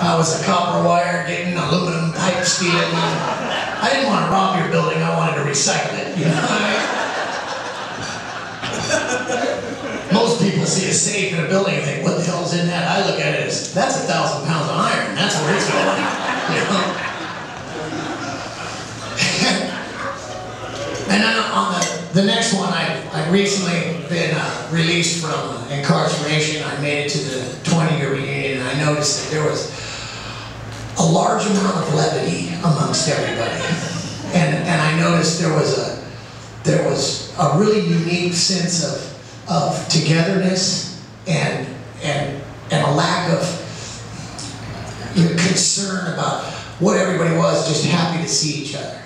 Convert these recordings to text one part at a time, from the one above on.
I was a copper wire getting, aluminum pipe stealing. I didn't want to rob your building, I wanted to recycle it, you know what I mean? Most people see a safe in a building and think, what the hell's in that? I look at it as, that's 1,000 pounds of iron, that's where it's going, you know? And then on the next one, I've recently been released from incarceration. I made it to the 20-year reunion, and I noticed that there was a large amount of levity amongst everybody. And I noticed there was a really unique sense of togetherness and a lack of concern about what everybody was, just happy to see each other.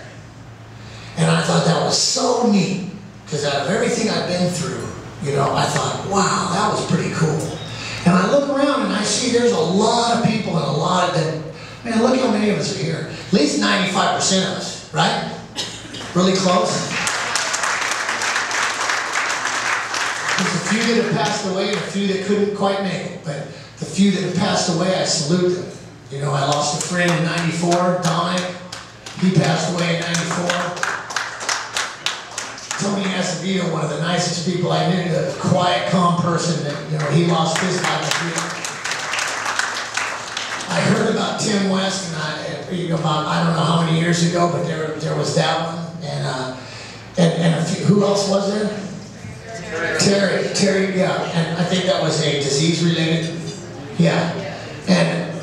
And I thought that was so neat, because out of everything I've been through, you know, I thought, wow, that was pretty cool. And I look around and I see there's a lot of people and a lot of them. Man, look how many of us are here. At least 95% of us, right? Really close. There's a few that have passed away and a few that couldn't quite make it. But the few that have passed away, I salute them. You know, I lost a friend in '94, Dominic. He passed away in '94. Tony Acevedo, one of the nicest people I knew, a quiet, calm person that, you know, he lost his life. I heard about Tim West, and about, I don't know how many years ago, but there was that one, and a few, who else was there? Terry, yeah, and I think that was a disease related, yeah, and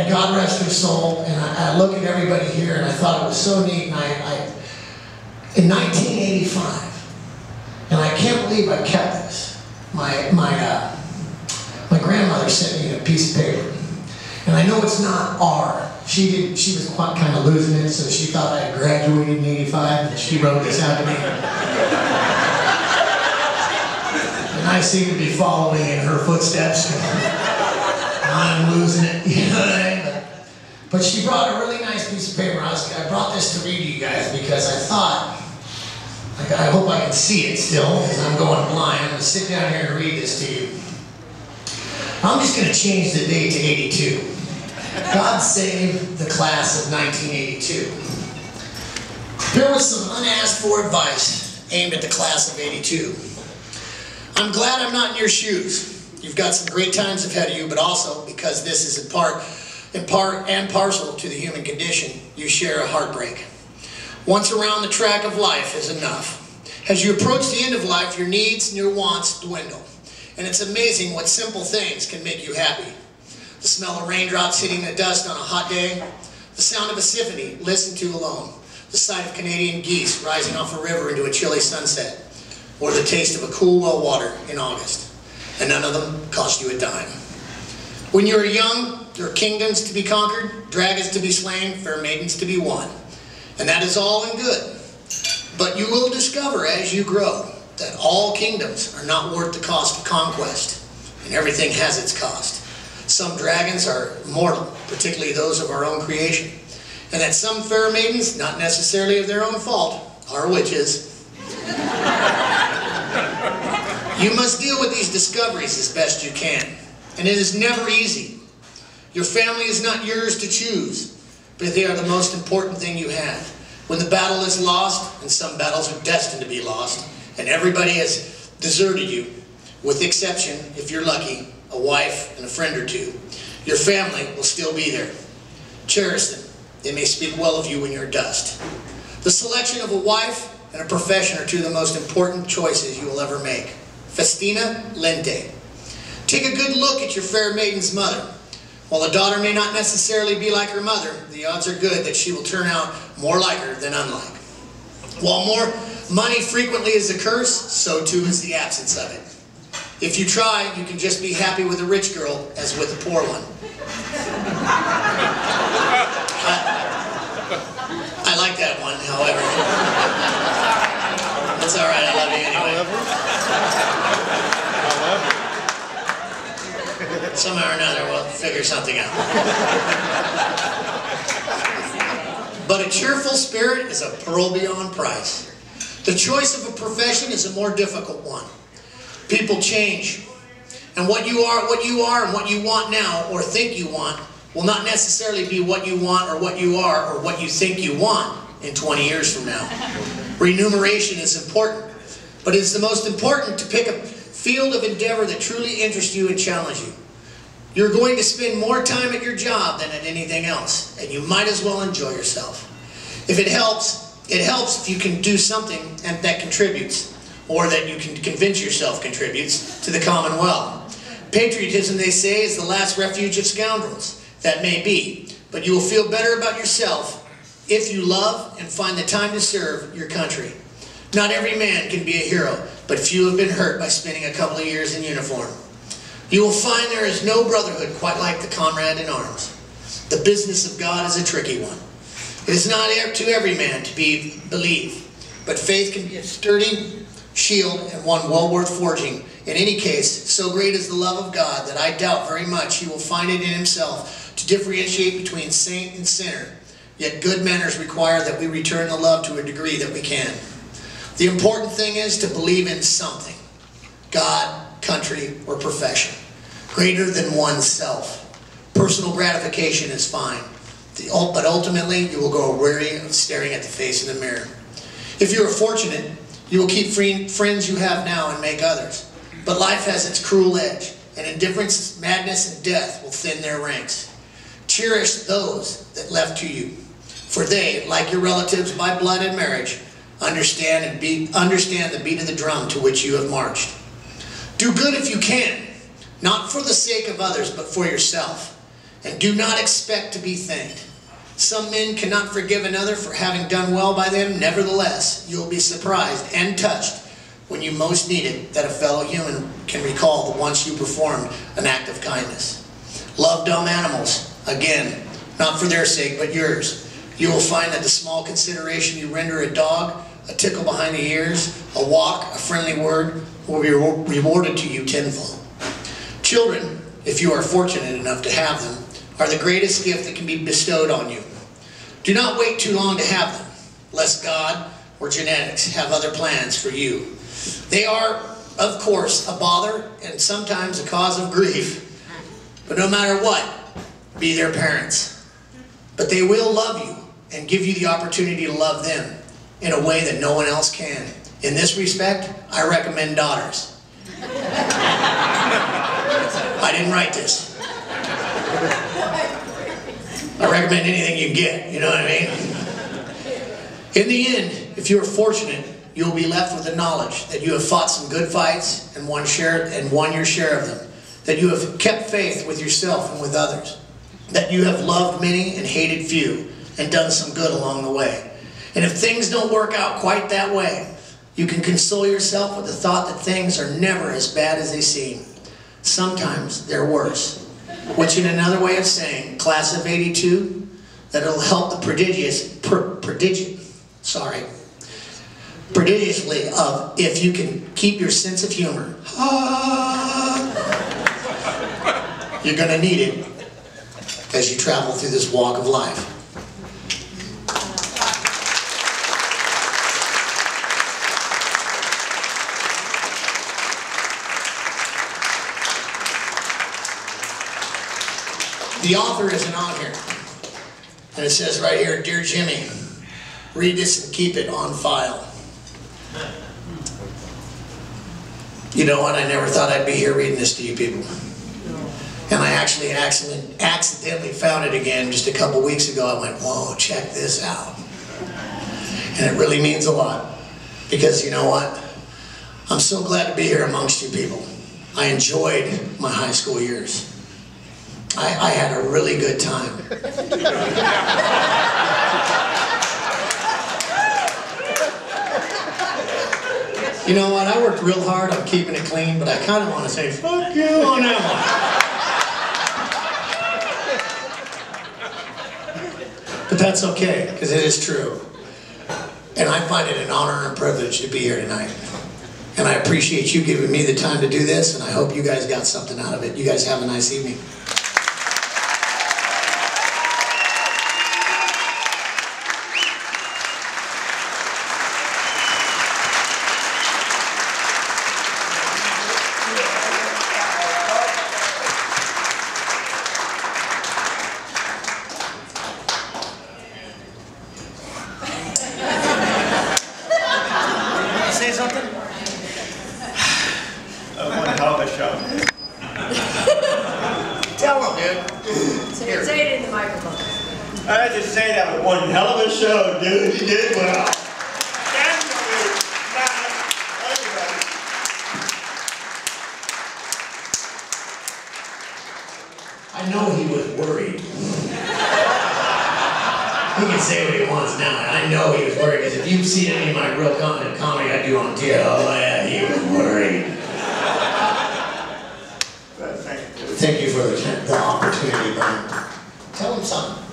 God rest her soul. And I look at everybody here, and I thought it was so neat, and in 1985, and I can't believe I kept this. My grandmother sent me a piece of paper, and I know it's not R. She was kind of losing it, so she thought I had graduated in '85, and she wrote this out to me. And I seem to be following in her footsteps. I'm losing it, you know what I mean? But she brought a really nice piece of paper. I brought this to read to you guys because I thought, I hope I can see it still, because I'm going blind. I'm going to sit down here and read this to you. I'm just going to change the date to '82. God save the class of 1982. Here was some unasked for advice aimed at the class of '82. I'm glad I'm not in your shoes. You've got some great times ahead of you, but also because this is in part and parcel to the human condition, you share a heartbreak. Once around the track of life is enough. As you approach the end of life, your needs and your wants dwindle. And it's amazing what simple things can make you happy. The smell of raindrops hitting the dust on a hot day, the sound of a symphony listened to alone, the sight of Canadian geese rising off a river into a chilly sunset, or the taste of a cool well water in August. And none of them cost you a dime. When you are young, there are kingdoms to be conquered, dragons to be slain, fair maidens to be won. And that is all and good. But you will discover as you grow that all kingdoms are not worth the cost of conquest, and everything has its cost. Some dragons are mortal, particularly those of our own creation, and that some fair maidens, not necessarily of their own fault, are witches. You must deal with these discoveries as best you can, and it is never easy. Your family is not yours to choose, but they are the most important thing you have. When the battle is lost, and some battles are destined to be lost, and everybody has deserted you, with the exception, if you're lucky, a wife and a friend or two, your family will still be there. Cherish them. They may speak well of you when you're dust. The selection of a wife and a profession are two of the most important choices you will ever make. Festina Lente. Take a good look at your fair maiden's mother. While a daughter may not necessarily be like her mother, the odds are good that she will turn out more like her than unlike. While more money frequently is a curse, so too is the absence of it. If you try, you can just be happy with a rich girl as with a poor one. I like that one, however. That's all right, I love you anyway. Somehow or another, we'll figure something out. But a cheerful spirit is a pearl beyond price. The choice of a profession is a more difficult one. People change. And what you are and what you want now or think you want will not necessarily be what you want or what you are or what you think you want in 20 years from now. Remuneration is important, but it's the most important to pick a field of endeavor that truly interests you and challenges you. You're going to spend more time at your job than at anything else, and you might as well enjoy yourself. If it helps if you can do something that contributes, or that you can convince yourself contributes, to the commonwealth. Patriotism, they say, is the last refuge of scoundrels. That may be, but you will feel better about yourself if you love and find the time to serve your country. Not every man can be a hero, but few have been hurt by spending a couple of years in uniform. You will find there is no brotherhood quite like the comrade in arms. The business of God is a tricky one. It is not to every man to believe, but faith can be a sturdy shield and one well worth forging. In any case, so great is the love of God that I doubt very much he will find it in himself to differentiate between saint and sinner. Yet good manners require that we return the love to a degree that we can. The important thing is to believe in something, God, country, or profession, greater than oneself. Personal gratification is fine, but ultimately you will grow weary of staring at the face in the mirror. If you are fortunate, you will keep friends you have now and make others. But life has its cruel edge, and indifference, madness, and death will thin their ranks. Cherish those that left to you, for they, like your relatives by blood and marriage, understand the beat of the drum to which you have marched. Do good if you can, not for the sake of others, but for yourself. And do not expect to be thanked. Some men cannot forgive another for having done well by them. Nevertheless, you will be surprised and touched when you most need it that a fellow human can recall the once you performed an act of kindness. Love dumb animals, again, not for their sake, but yours. You will find that the small consideration you render a dog, a tickle behind the ears, a walk, a friendly word, will be rewarded to you tenfold. Children, if you are fortunate enough to have them, are the greatest gift that can be bestowed on you. Do not wait too long to have them, lest God or genetics have other plans for you. They are, of course, a bother and sometimes a cause of grief. But no matter what, be their parents. But they will love you and give you the opportunity to love them in a way that no one else can. In this respect, I recommend daughters. I didn't write this. I recommend anything you can get, you know what I mean? In the end, if you are fortunate, you will be left with the knowledge that you have fought some good fights and won your share of them, that you have kept faith with yourself and with others, that you have loved many and hated few and done some good along the way. And if things don't work out quite that way, you can console yourself with the thought that things are never as bad as they seem. Sometimes they're worse. Which in another way of saying, class of 82, that it'll help the prodigiously of if you can keep your sense of humor. You're going to need it as you travel through this walk of life. The author isn't on here. And it says right here, Dear Jimmy, read this and keep it on file. You know what? I never thought I'd be here reading this to you people. And I actually accidentally found it again just a couple weeks ago. I went, whoa, check this out. And it really means a lot. Because you know what? I'm so glad to be here amongst you people. I enjoyed my high school years. I had a really good time. You know what? I worked real hard on keeping it clean, but I kind of want to say, fuck you on that one. But that's okay, because it is true. And I find it an honor and a privilege to be here tonight. And I appreciate you giving me the time to do this, and I hope you guys got something out of it. You guys have a nice evening. Tell them, dude. So you say it in the microphone. I have to say that was one hell of a show, dude. You did well. I know he was worried. He can say what he wants now. I know he was worried, because if you've seen any of my real comedy I do on TV, oh yeah, he was worried. Thank you for the opportunity, Brian. Tell him something.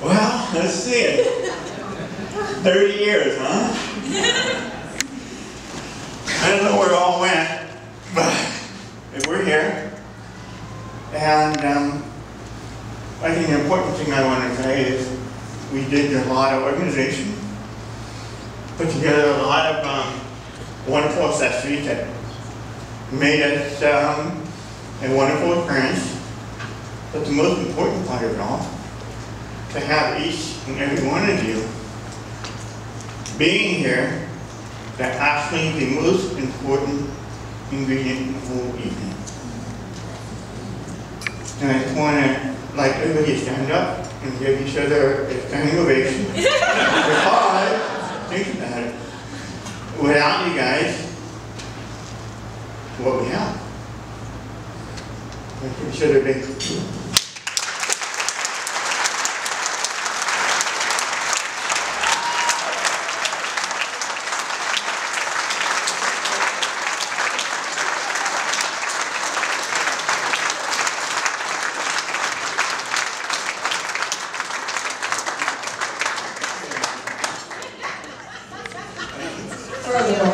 Well, let's see it. 30 years, huh? I don't know where it all went, but we're here. And I think the important thing I want to say is we did a lot of organization, put together a lot of wonderful accessories that made us a wonderful experience. But the most important part of it all, to have each and every one of you being here, that actually the most important ingredient in the whole evening. And I just want to, like, everybody stand up and give each other a standing ovation. Because, think about it, without you guys, what we have. Let's give each other a big. Furthermore,